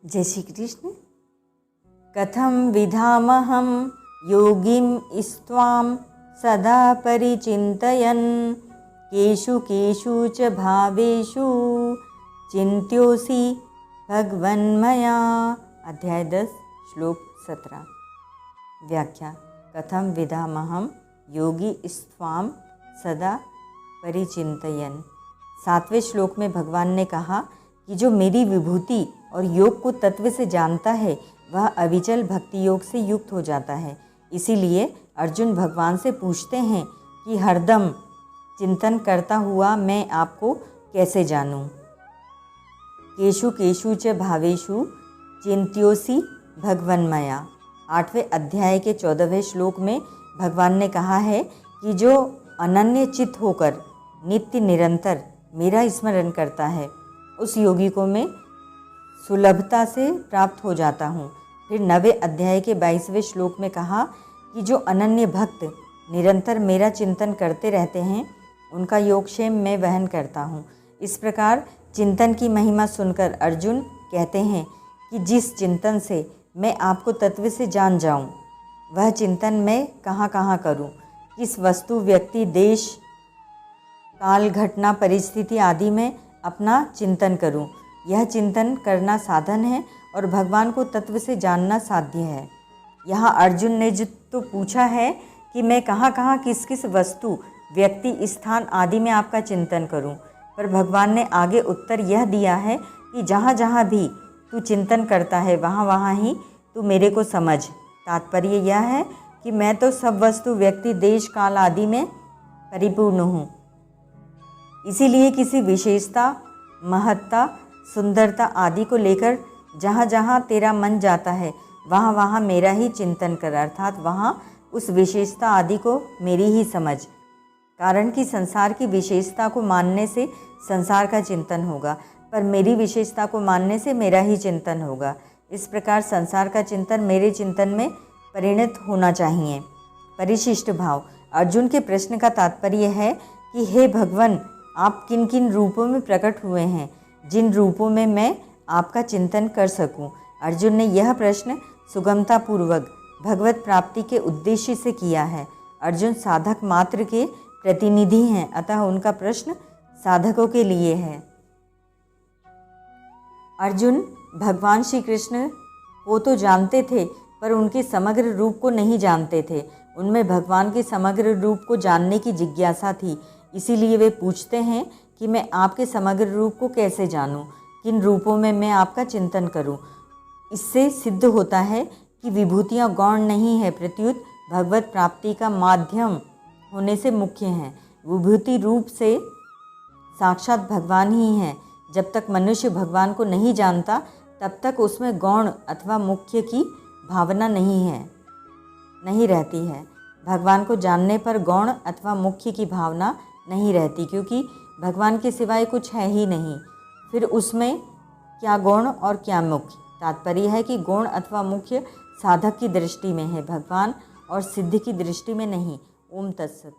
जय श्री कृष्ण। कथं विधामहं योगिं स्त्वां सदा परिचिन्तयन् केषु केषु च भावेषु चिन्त्योऽसि भगवन्मया। अध्याय 10 श्लोक 17। व्याख्या। कथं विधामहं योगी स्त्वां सदा परिचिन्तयन्। 7वें श्लोक में भगवान ने कहा कि जो मेरी विभूति और योग को तत्व से जानता है वह अविचल भक्ति योग से युक्त हो जाता है। इसीलिए अर्जुन भगवान से पूछते हैं कि हरदम चिंतन करता हुआ मैं आपको कैसे जानूं। केषु केषु च भावेषु चिंत्योऽसि भगवन्मया। 8वें अध्याय के 14वें श्लोक में भगवान ने कहा है कि जो अनन्य चित्त होकर नित्य निरंतर मेरा स्मरण करता है उस योगी को मैं सुलभता से प्राप्त हो जाता हूँ। फिर 9वें अध्याय के 22वें श्लोक में कहा कि जो अनन्य भक्त निरंतर मेरा चिंतन करते रहते हैं उनका योगक्षेम मैं वहन करता हूँ। इस प्रकार चिंतन की महिमा सुनकर अर्जुन कहते हैं कि जिस चिंतन से मैं आपको तत्व से जान जाऊँ वह चिंतन मैं कहाँ कहाँ करूँ, किस वस्तु व्यक्ति देश काल घटना परिस्थिति आदि में अपना चिंतन करूं। यह चिंतन करना साधन है और भगवान को तत्व से जानना साध्य है। यहाँ अर्जुन ने जो तो पूछा है कि मैं कहाँ कहाँ किस किस वस्तु व्यक्ति स्थान आदि में आपका चिंतन करूं, पर भगवान ने आगे उत्तर यह दिया है कि जहाँ जहाँ भी तू चिंतन करता है वहाँ वहाँ ही तू मेरे को समझ। तात्पर्य यह है कि मैं तो सब वस्तु व्यक्ति देश काल आदि में परिपूर्ण हूँ। इसीलिए किसी विशेषता महत्ता सुंदरता आदि को लेकर जहाँ जहाँ तेरा मन जाता है वहाँ वहाँ मेरा ही चिंतन कर, अर्थात वहाँ उस विशेषता आदि को मेरी ही समझ। कारण कि संसार की विशेषता को मानने से संसार का चिंतन होगा, पर मेरी विशेषता को मानने से मेरा ही चिंतन होगा। इस प्रकार संसार का चिंतन मेरे चिंतन में परिणत होना चाहिए। परिशिष्ट भाव। अर्जुन के प्रश्न का तात्पर्य है कि हे भगवान, आप किन किन रूपों में प्रकट हुए हैं जिन रूपों में मैं आपका चिंतन कर सकूं। अर्जुन ने यह प्रश्न सुगमतापूर्वक भगवत प्राप्ति के उद्देश्य से किया है। अर्जुन साधक मात्र के प्रतिनिधि हैं, अतः उनका प्रश्न साधकों के लिए है। अर्जुन भगवान श्री कृष्ण को तो जानते थे पर उनके समग्र रूप को नहीं जानते थे। उनमें भगवान के समग्र रूप को जानने की जिज्ञासा थी। इसीलिए वे पूछते हैं कि मैं आपके समग्र रूप को कैसे जानूं, किन रूपों में मैं आपका चिंतन करूं। इससे सिद्ध होता है कि विभूतियां गौण नहीं है, प्रत्युत भगवत प्राप्ति का माध्यम होने से मुख्य हैं। विभूति रूप से साक्षात भगवान ही हैं। जब तक मनुष्य भगवान को नहीं जानता तब तक उसमें गौण अथवा मुख्य की भावना नहीं रहती है। भगवान को जानने पर गौण अथवा मुख्य की भावना नहीं रहती, क्योंकि भगवान के सिवाय कुछ है ही नहीं। फिर उसमें क्या गौण और क्या मुख्य। तात्पर्य है कि गौण अथवा मुख्य साधक की दृष्टि में है, भगवान और सिद्ध की दृष्टि में नहीं। ओम तत्सत।